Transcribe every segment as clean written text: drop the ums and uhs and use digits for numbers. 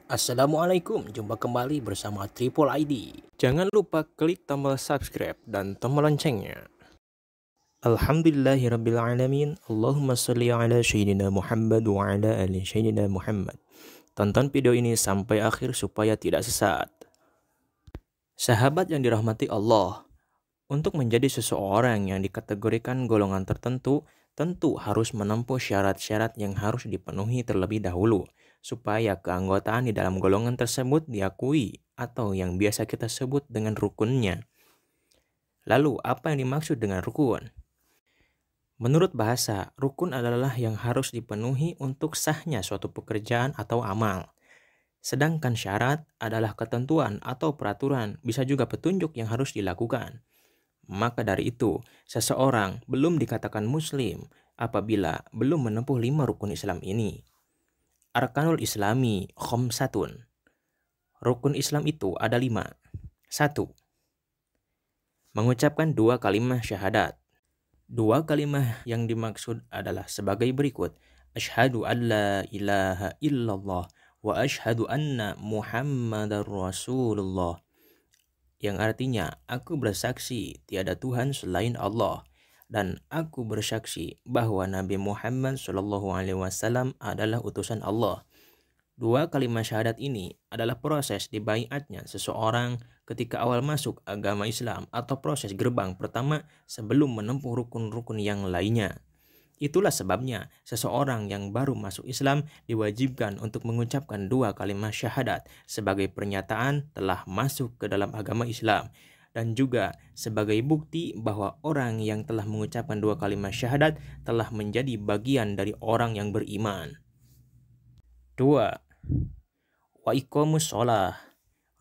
Assalamualaikum, jumpa kembali bersama Triple ID. Jangan lupa klik tombol subscribe dan tombol loncengnya. Alhamdulillahirrabbilalamin. Allahumma sholli ala Sayyidina Muhammad wa ala ali Sayyidina Muhammad. Tonton video ini sampai akhir supaya tidak sesat. Sahabat yang dirahmati Allah, untuk menjadi seseorang yang dikategorikan golongan tertentu, tentu harus menempuh syarat-syarat yang harus dipenuhi terlebih dahulu, supaya keanggotaan di dalam golongan tersebut diakui atau yang biasa kita sebut dengan rukunnya. Lalu, apa yang dimaksud dengan rukun? Menurut bahasa, rukun adalah yang harus dipenuhi untuk sahnya suatu pekerjaan atau amal. Sedangkan syarat adalah ketentuan atau peraturan, bisa juga petunjuk yang harus dilakukan. Maka dari itu, seseorang belum dikatakan muslim apabila belum menempuh 5 rukun Islam ini. Arkanul Islami khamsatun. Rukun Islam itu ada 5. 1. Mengucapkan 2 kalimat syahadat. 2 kalimat yang dimaksud adalah sebagai berikut. Asyhadu an la ilaha illallah wa asyhadu anna Muhammadar Rasulullah. Yang artinya, aku bersaksi tiada Tuhan selain Allah, dan aku bersaksi bahwa Nabi Muhammad SAW adalah utusan Allah. 2 kalimat syahadat ini adalah proses dibaiatnya seseorang ketika awal masuk agama Islam atau proses gerbang pertama sebelum menempuh rukun-rukun yang lainnya. Itulah sebabnya seseorang yang baru masuk Islam diwajibkan untuk mengucapkan 2 kalimat syahadat sebagai pernyataan telah masuk ke dalam agama Islam, dan juga sebagai bukti bahwa orang yang telah mengucapkan 2 kalimat syahadat telah menjadi bagian dari orang yang beriman. 2. Wa iqamus shalah.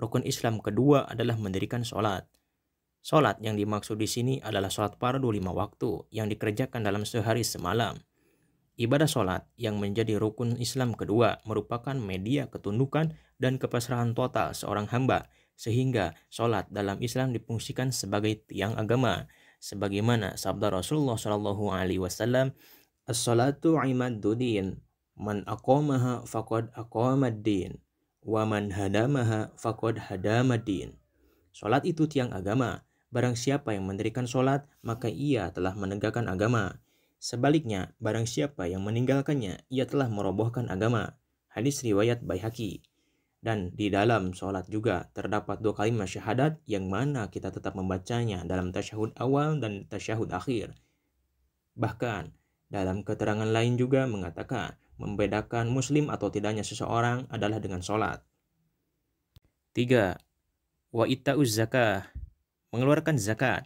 Rukun Islam kedua adalah mendirikan sholat. Sholat yang dimaksud di sini adalah sholat fardu 5 waktu yang dikerjakan dalam sehari semalam. Ibadah sholat yang menjadi rukun Islam kedua merupakan media ketundukan dan kepasrahan total seorang hamba, sehingga sholat dalam Islam difungsikan sebagai tiang agama. Sebagaimana sabda Rasulullah SAW, "As-salatu imaduddin, man aqamaha faqad aqamaddin, wa man hadamaha faqad hadamaddin." Sholat itu tiang agama. Barang siapa yang mendirikan sholat, maka ia telah menegakkan agama. Sebaliknya, barang siapa yang meninggalkannya, ia telah merobohkan agama. Hadis riwayat Baihaqi. Dan di dalam sholat juga terdapat 2 kalimat syahadat yang mana kita tetap membacanya dalam tasyahud awal dan tasyahud akhir. Bahkan, dalam keterangan lain juga mengatakan membedakan muslim atau tidaknya seseorang adalah dengan sholat. 3. Wa ita'uz zakah. Mengeluarkan zakat.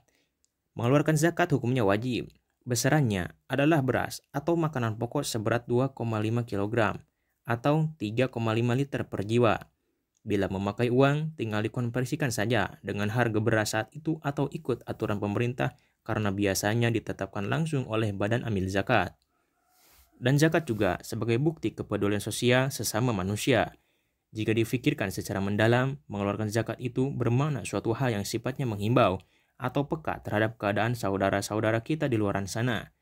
Mengeluarkan zakat hukumnya wajib. Besarannya adalah beras atau makanan pokok seberat 2,5 kg atau 3,5 liter per jiwa. Bila memakai uang, tinggal dikonversikan saja dengan harga beras saat itu atau ikut aturan pemerintah karena biasanya ditetapkan langsung oleh Badan Amil Zakat. Dan zakat juga sebagai bukti kepedulian sosial sesama manusia. Jika difikirkan secara mendalam, mengeluarkan zakat itu bermakna suatu hal yang sifatnya menghimbau atau peka terhadap keadaan saudara-saudara kita di luar sana.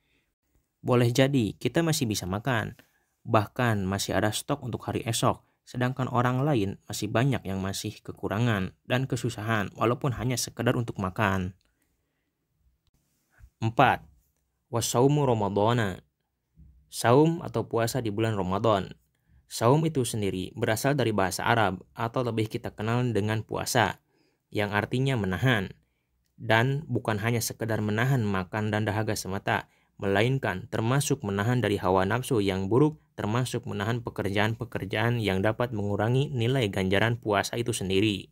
Boleh jadi kita masih bisa makan, bahkan masih ada stok untuk hari esok, sedangkan orang lain masih banyak yang masih kekurangan dan kesusahan walaupun hanya sekedar untuk makan. 4. Wasaumu Ramadhana. Saum atau puasa di bulan Ramadan. Saum itu sendiri berasal dari bahasa Arab atau lebih kita kenal dengan puasa, yang artinya menahan. Dan bukan hanya sekedar menahan makan dan dahaga semata, melainkan termasuk menahan dari hawa nafsu yang buruk, termasuk menahan pekerjaan-pekerjaan yang dapat mengurangi nilai ganjaran puasa itu sendiri.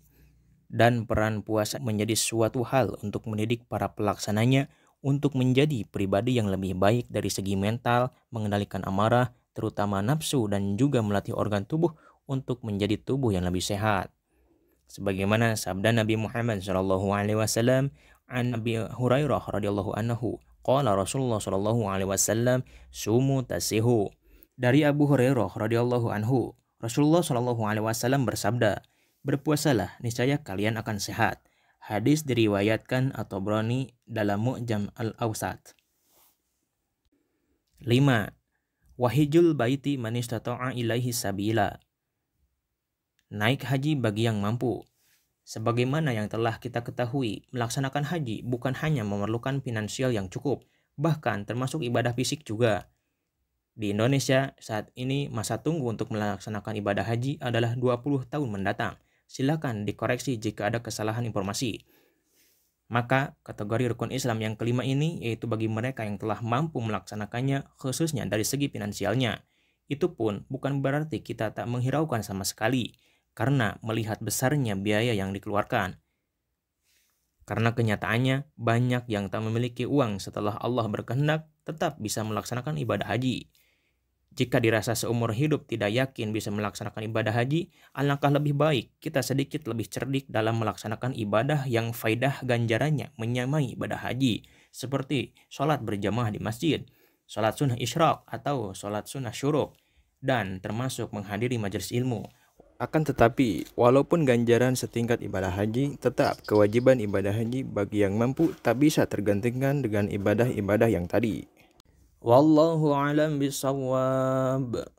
Dan peran puasa menjadi suatu hal untuk mendidik para pelaksananya untuk menjadi pribadi yang lebih baik dari segi mental, mengendalikan amarah, terutama nafsu, dan juga melatih organ tubuh untuk menjadi tubuh yang lebih sehat. Sebagaimana sabda Nabi Muhammad SAW an Abi Hurairah radhiyallahu anhu, qala Rasulullah SAW, sumu tasihu. Dari Abu Hurairah radhiyallahu anhu, Rasulullah SAW bersabda, berpuasalah, niscaya kalian akan sehat. Hadis diriwayatkan At-Tabrani dalam Mu'jam Al-Awsat. 5. Wahijul baiti man istata'a ilaihi sabila. naik haji bagi yang mampu. Sebagaimana yang telah kita ketahui, melaksanakan haji bukan hanya memerlukan finansial yang cukup, bahkan termasuk ibadah fisik juga. Di Indonesia, saat ini masa tunggu untuk melaksanakan ibadah haji adalah 20 tahun mendatang. Silakan dikoreksi jika ada kesalahan informasi. Maka, kategori rukun Islam yang kelima ini yaitu bagi mereka yang telah mampu melaksanakannya khususnya dari segi finansialnya. Itu pun bukan berarti kita tak menghiraukan sama sekali, karena melihat besarnya biaya yang dikeluarkan. Karena kenyataannya, banyak yang tak memiliki uang setelah Allah berkehendak tetap bisa melaksanakan ibadah haji. Jika dirasa seumur hidup tidak yakin bisa melaksanakan ibadah haji, alangkah lebih baik kita sedikit lebih cerdik dalam melaksanakan ibadah yang faidah ganjarannya menyamai ibadah haji, seperti sholat berjamaah di masjid, sholat sunnah isyraq atau sholat sunnah syuruk, dan termasuk menghadiri majelis ilmu. Akan tetapi, walaupun ganjaran setingkat ibadah haji, tetap kewajiban ibadah haji bagi yang mampu tak bisa tergantikan dengan ibadah-ibadah yang tadi. Wallahu a'lam bishawab.